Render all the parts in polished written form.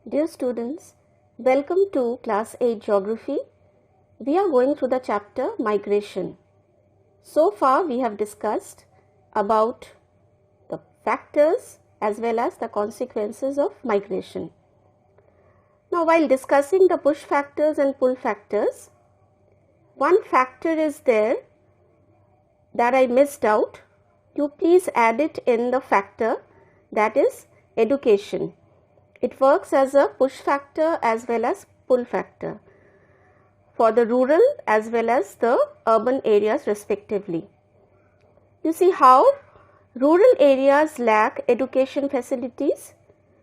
Dear students, welcome to Class 8 Geography. We are going through the chapter Migration. So far we have discussed about the factors as well as the consequences of migration. Now while discussing the push factors and pull factors, one factor is there that I missed out. You please add it in the factor, that is education. It works as a push factor as well as pull factor for the rural as well as the urban areas respectively. You see how rural areas lack education facilities,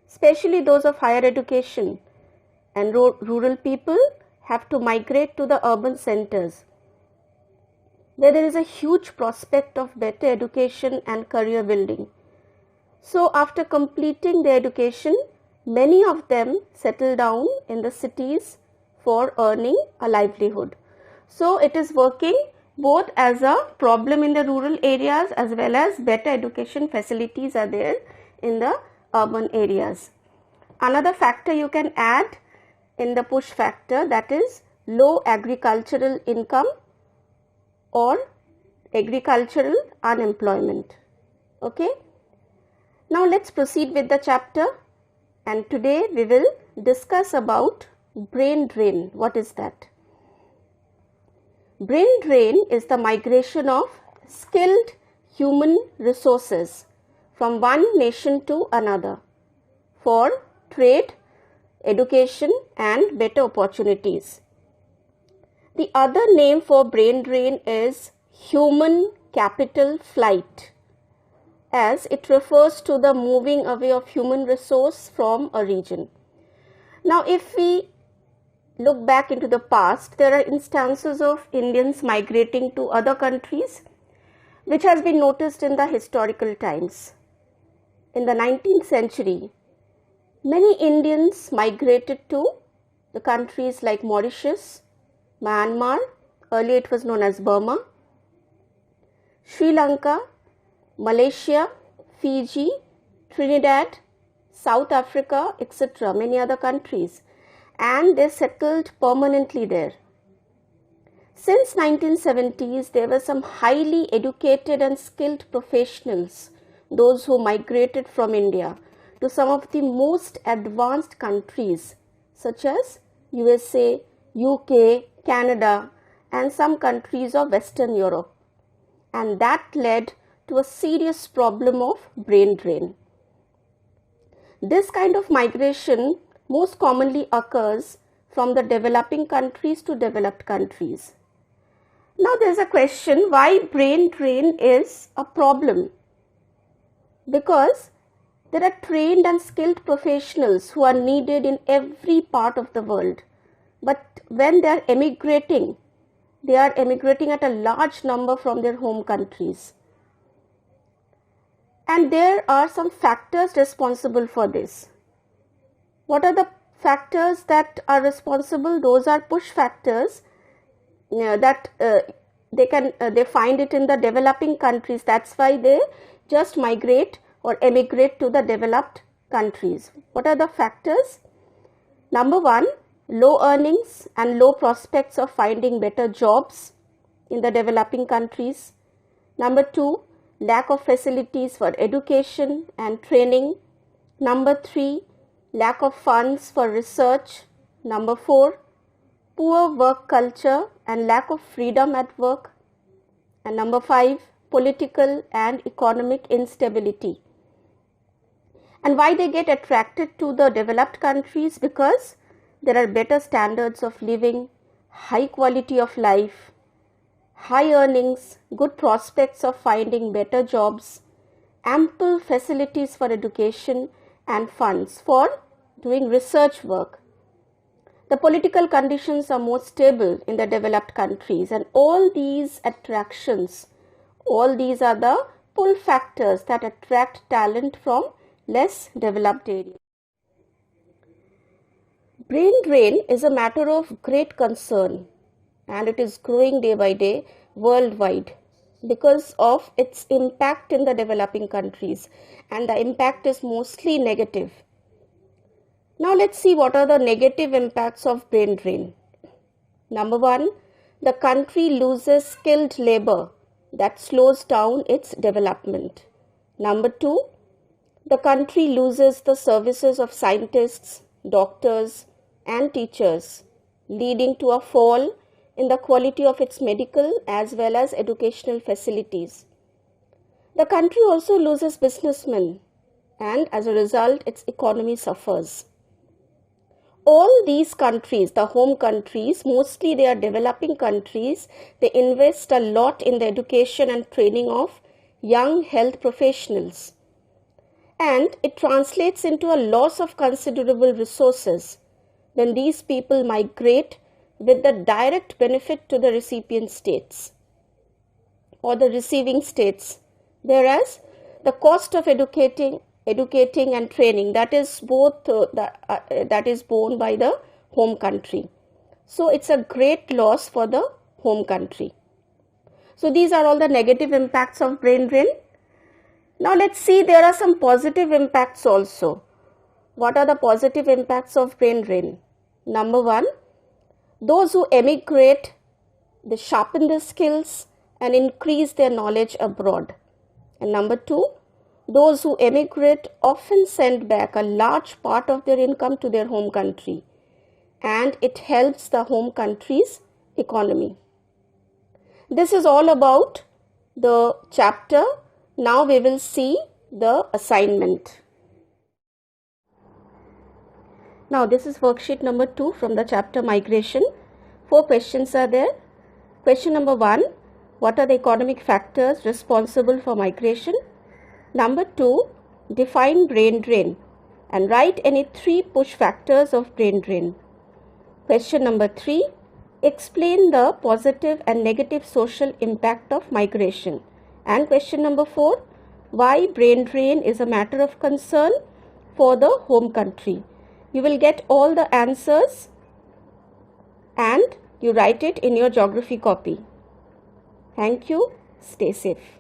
especially those of higher education, and rural people have to migrate to the urban centers where there is a huge prospect of better education and career building. So after completing their education, many of them settle down in the cities for earning a livelihood. So it is working both as a problem in the rural areas as well as better education facilities are there in the urban areas. Another factor you can add in the push factor, that is low agricultural income or agricultural unemployment. Okay. Now let's proceed with the chapter. And today we will discuss about brain drain. What is that? Brain drain is the migration of skilled human resources from one nation to another for trade, education and better opportunities. The other name for brain drain is human capital flight, as it refers to the moving away of human resource from a region. Now, if we look back into the past, there are instances of Indians migrating to other countries, which has been noticed in the historical times. In the 19th century, many Indians migrated to the countries like Mauritius, Myanmar, earlier it was known as Burma, Sri Lanka, Malaysia, Fiji, Trinidad, South Africa, etc., many other countries, and they settled permanently there. Since 1970s, there were some highly educated and skilled professionals, those who migrated from India to some of the most advanced countries such as USA, UK, Canada, and some countries of Western Europe, and that led to a serious problem of brain drain. This kind of migration most commonly occurs from the developing countries to developed countries. Now there is a question why brain drain is a problem. Because there are trained and skilled professionals who are needed in every part of the world. But when they are emigrating at a large number from their home countries. And there are some factors responsible for this. What are the factors that are responsible? Those are push factors that they find it in the developing countries. That's why they just migrate or emigrate to the developed countries. What are the factors? Number one, low earnings and low prospects of finding better jobs in the developing countries. Number two, lack of facilities for education and training. Number three, lack of funds for research. Number four, poor work culture and lack of freedom at work. And number five, political and economic instability. And why they get attracted to the developed countries? Because there are better standards of living, high quality of life, high earnings, good prospects of finding better jobs, ample facilities for education and funds for doing research work. The political conditions are more stable in the developed countries, and all these attractions, all these are the pull factors that attract talent from less developed areas. Brain drain is a matter of great concern, and it is growing day by day worldwide because of its impact in the developing countries, and the impact is mostly negative. Now let's see what are the negative impacts of brain drain. Number 1, the country loses skilled labor that slows down its development. Number 2, the country loses the services of scientists, doctors, and teachers, leading to a fall in the quality of its medical as well as educational facilities. The country also loses businessmen, and as a result, its economy suffers. All these countries, the home countries, mostly they are developing countries, they invest a lot in the education and training of young health professionals. And it translates into a loss of considerable resources when these people migrate with the direct benefit to the recipient states or the receiving states, whereas the cost of educating and training, that is both that is borne by the home country. So it's a great loss for the home country. So these are all the negative impacts of brain drain. Now let's see, there are some positive impacts also. What are the positive impacts of brain drain? Number 1, those who emigrate, they sharpen their skills and increase their knowledge abroad. And number 2, those who emigrate often send back a large part of their income to their home country, and it helps the home country's economy. This is all about the chapter. Now we will see the assignment. Now this is worksheet number 2 from the chapter Migration. 4 questions are there. Question number 1, what are the economic factors responsible for migration? Number 2, define brain drain and write any 3 push factors of brain drain. Question number 3, explain the positive and negative social impact of migration. And question number 4, why brain drain is a matter of concern for the home country. You will get all the answers and you write it in your geography copy. Thank you. Stay safe.